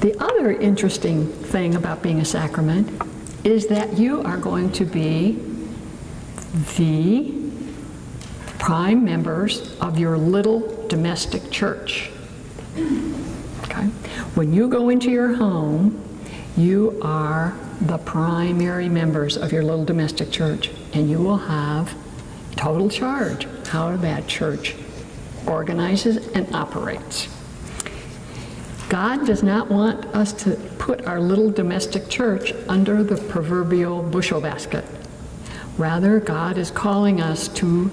The other interesting thing about being a sacrament is that you are going to be the prime members of your little domestic church. Okay? When you go into your home, you are the primary members of your little domestic church, and you will have total charge how that church organizes and operates. God does not want us to put our little domestic church under the proverbial bushel basket. Rather, God is calling us to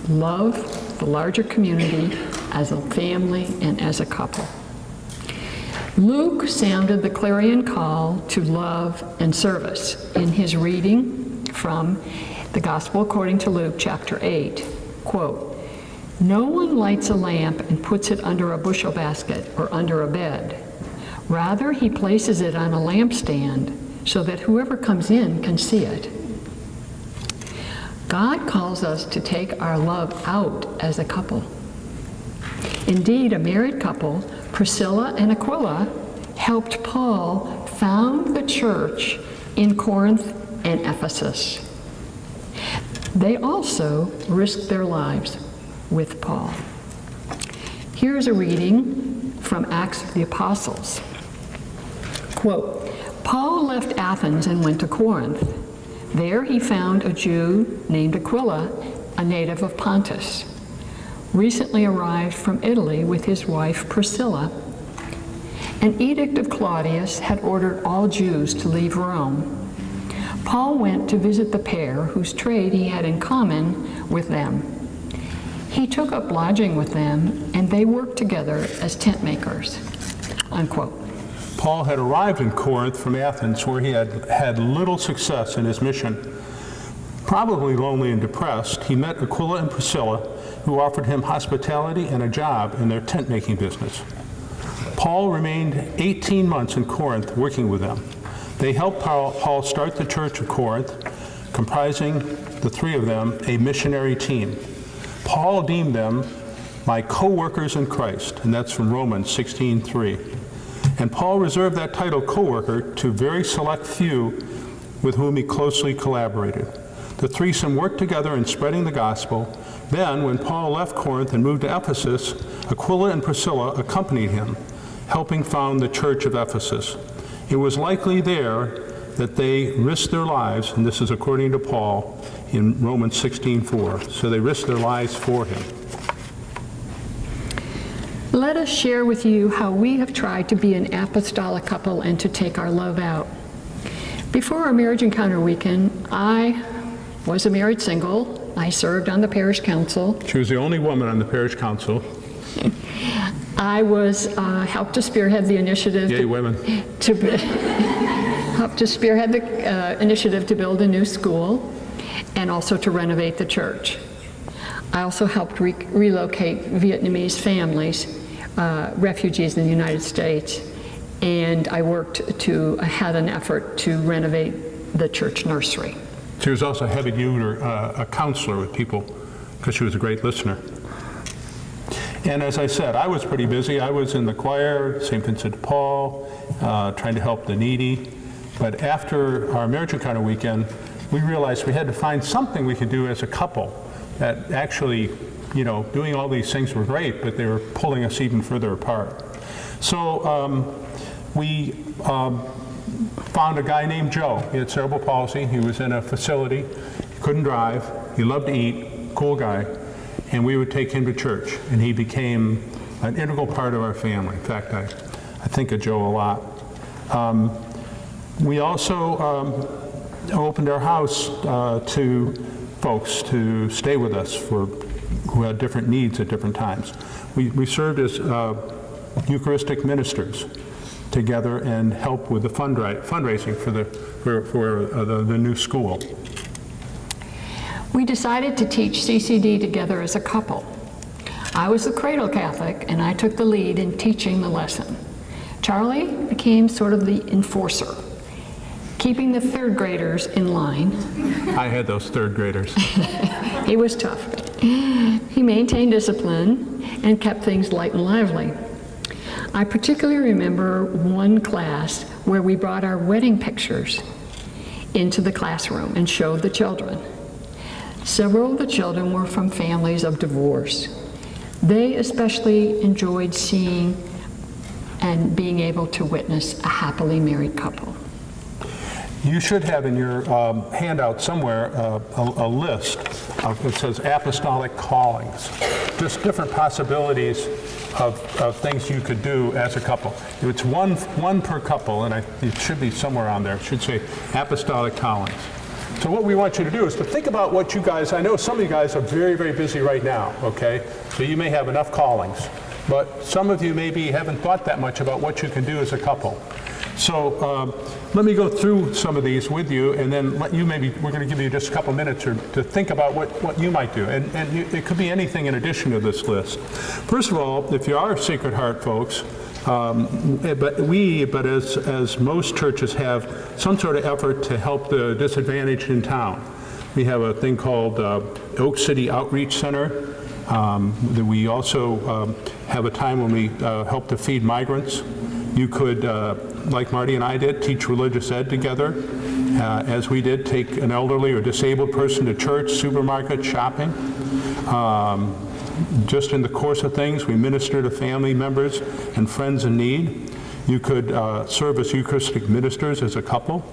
love the larger community as a family and as a couple. Luke sounded the clarion call to love and service in his reading from the Gospel according to Luke, chapter 8. Quote, "No one lights a lamp and puts it under a bushel basket or under a bed. Rather, he places it on a lampstand so that whoever comes in can see it." God calls us to take our love out as a couple. Indeed, a married couple, Priscilla and Aquila, helped Paul found the church in Corinth and Ephesus. They also risked their lives with Paul. Here's a reading from Acts of the Apostles. Quote, "Paul left Athens and went to Corinth. There he found a Jew named Aquila, a native of Pontus, recently arrived from Italy with his wife Priscilla. An edict of Claudius had ordered all Jews to leave Rome. Paul went to visit the pair whose trade he had in common with them. He took up lodging with them, and they worked together as tent makers." Unquote. Paul had arrived in Corinth from Athens, where he had had little success in his mission. Probably lonely and depressed, he met Aquila and Priscilla, who offered him hospitality and a job in their tent-making business. Paul remained 18 months in Corinth working with them. They helped Paul start the Church of Corinth, comprising the three of them a missionary team. Paul deemed them my co-workers in Christ, and that's from Romans 16:3. And Paul reserved that title, co-worker, to very select few with whom he closely collaborated. The threesome worked together in spreading the gospel. Then, when Paul left Corinth and moved to Ephesus, Aquila and Priscilla accompanied him, helping found the church of Ephesus. It was likely there that they risked their lives, and this is according to Paul in Romans 16:4. So they risked their lives for him. Let us share with you how we have tried to be an apostolic couple and to take our love out. Before our marriage encounter weekend, I was a married single. I served on the parish council. She was the only woman on the parish council. I was helped to spearhead the initiative. Yay, women. Helped to spearhead the initiative to build a new school and also to renovate the church. I also helped relocate Vietnamese families, refugees in the United States, and I had an effort to renovate the church nursery. She was also a heavy duty a counselor with people because she was a great listener. And as I said, I was pretty busy. I was in the choir, St. Vincent de Paul, trying to help the needy. But after our marriage encounter weekend, we realized we had to find something we could do as a couple that actually, doing all these things were great, but they were pulling us even further apart. So we found a guy named Joe. He had cerebral palsy. He was in a facility. He couldn't drive. He loved to eat. Cool guy. And we would take him to church, and he became an integral part of our family. In fact, I think of Joe a lot. We also opened our house to folks to stay with us who had different needs at different times. We served as Eucharistic ministers together and helped with the fundraising for the new school. We decided to teach CCD together as a couple. I was the cradle Catholic, and I took the lead in teaching the lesson. Charlie became sort of the enforcer, keeping the third graders in line. I had those third graders. He was tough. He maintained discipline and kept things light and lively. I particularly remember one class where we brought our wedding pictures into the classroom and showed the children. Several of the children were from families of divorce. They especially enjoyed seeing and being able to witness a happily married couple. You should have in your handout somewhere a list of, it says apostolic callings, just different possibilities of things you could do as a couple. It's one per couple, and it should be somewhere on there. It should say apostolic callings. So what we want you to do is to think about what you guys, I know some of you guys are very, very busy right now, okay? So you may have enough callings, but some of you maybe haven't thought that much about what you can do as a couple. So let me go through some of these with you, and then let you maybe, we're going to give you just a couple minutes to think about what you might do. And it could be anything in addition to this list. First of all, if you are Sacred Heart folks, but as most churches have some sort of effort to help the disadvantaged in town. We have a thing called Oak City Outreach Center. We also have a time when we help to feed migrants. You could, like Marty and I did, teach religious ed together. As we did, take an elderly or disabled person to church, supermarket, shopping. Just in the course of things, we minister to family members and friends in need. You could serve as Eucharistic ministers as a couple.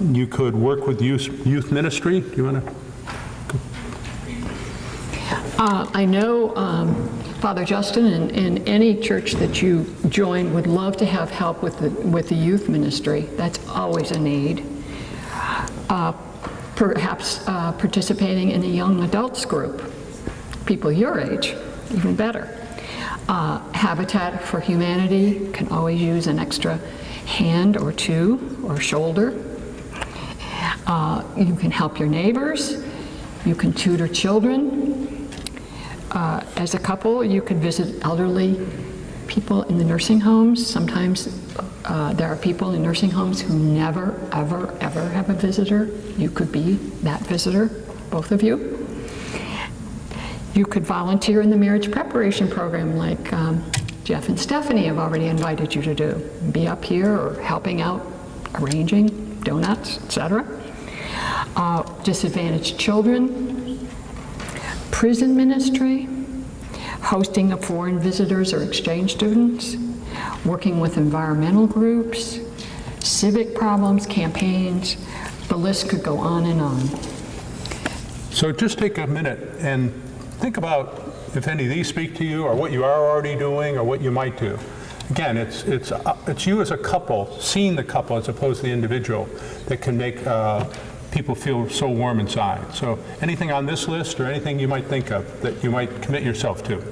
You could work with youth ministry. Do you want to? I know Father Justin and any church that you join would love to have help with the youth ministry. That's always a need. Perhaps participating in a young adults group, people your age, even better. Habitat for Humanity can always use an extra hand or two or shoulder. You can help your neighbors. You can tutor children. As a couple, you could visit elderly people in the nursing homes. Sometimes there are people in nursing homes who never, ever, ever have a visitor. You could be that visitor, both of you. You could volunteer in the marriage preparation program like Jeff and Stephanie have already invited you to do. Be up here or helping out, arranging donuts, etc. Disadvantaged children, prison ministry, hosting of foreign visitors or exchange students, working with environmental groups, civic problems, campaigns. The list could go on and on. So just take a minute and think about if any of these speak to you, or what you are already doing, or what you might do. Again, it's you as a couple, seeing the couple as opposed to the individual, that can make people feel so warm inside. So anything on this list, or anything you might think of that you might commit yourself to?